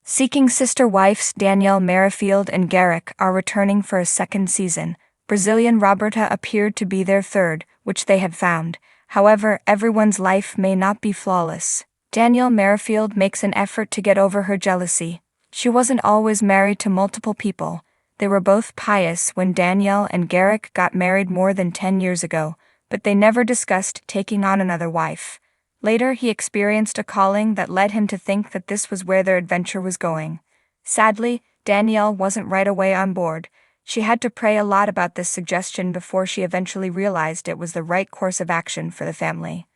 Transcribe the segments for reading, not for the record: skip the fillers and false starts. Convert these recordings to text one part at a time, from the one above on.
Seeking sister wives Dannielle Merrifield and Garrick are returning for a second season. Brazilian Roberta appeared to be their third, which they had found. However, everyone's life may not be flawless. Dannielle Merrifield makes an effort to get over her jealousy. She wasn't always married to multiple people. They were both pious when Dannielle and Garrick got married more than 10 years ago, but they never discussed taking on another wife. Later, he experienced a calling that led him to think that this was where their adventure was going. Sadly, Dannielle wasn't right away on board. She had to pray a lot about this suggestion before she eventually realized it was the right course of action for the family.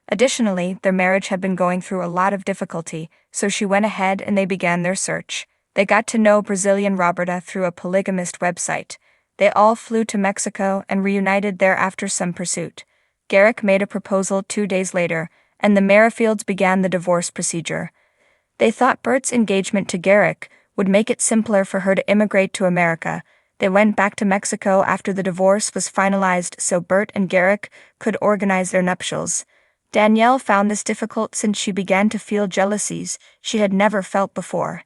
Additionally, their marriage had been going through a lot of difficulty, so she went ahead and they began their search. They got to know Brazilian Roberta through a polygamist website. They all flew to Mexico and reunited there after some pursuit. Garrick made a proposal 2 days later, and the Merrifields began the divorce procedure. They thought Bert's engagement to Garrick would make it simpler for her to immigrate to America. They went back to Mexico after the divorce was finalized so Bert and Garrick could organize their nuptials. Dannielle found this difficult since she began to feel jealousies she had never felt before.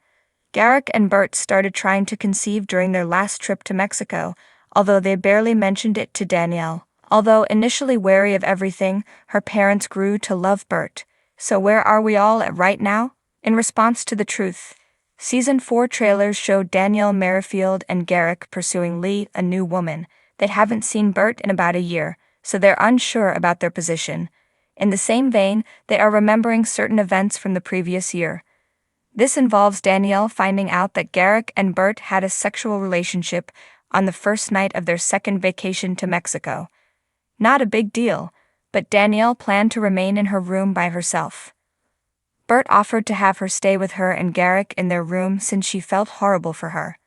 Garrick and Bert started trying to conceive during their last trip to Mexico, although they barely mentioned it to Dannielle. Although initially wary of everything, her parents grew to love Bert. So where are we all at right now? In response to the truth, Season 4 trailers showed Dannielle Merrifield and Garrick pursuing Lee, a new woman. They haven't seen Bert in about a year, so they're unsure about their position. In the same vein, they are remembering certain events from the previous year. This involves Dannielle finding out that Garrick and Bert had a sexual relationship on the first night of their second vacation to Mexico. Not a big deal, but Dannielle planned to remain in her room by herself. Bert offered to have her stay with her and Garrick in their room since she felt horrible for her.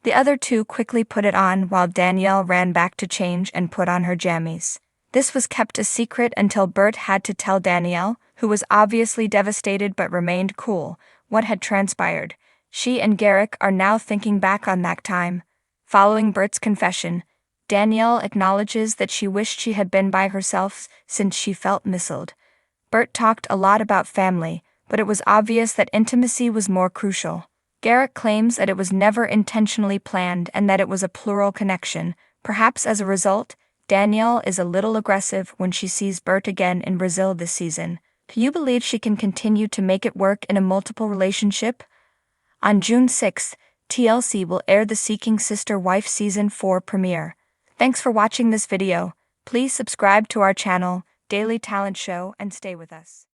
The other two quickly put it on while Dannielle ran back to change and put on her jammies. This was kept a secret until Bert had to tell Dannielle, who was obviously devastated but remained cool, what had transpired. She and Garrick are now thinking back on that time. Following Bert's confession, Dannielle acknowledges that she wished she had been by herself since she felt missiled. Bert talked a lot about family, but it was obvious that intimacy was more crucial. Garrick claims that it was never intentionally planned and that it was a plural connection. Perhaps as a result, Dannielle is a little aggressive when she sees Bert again in Brazil this season. Do you believe she can continue to make it work in a multiple relationship? On June 6th, TLC will air the Seeking Sister Wife Season 4 premiere. Thanks for watching this video. Please subscribe to our channel, Daily Talent Show, and stay with us.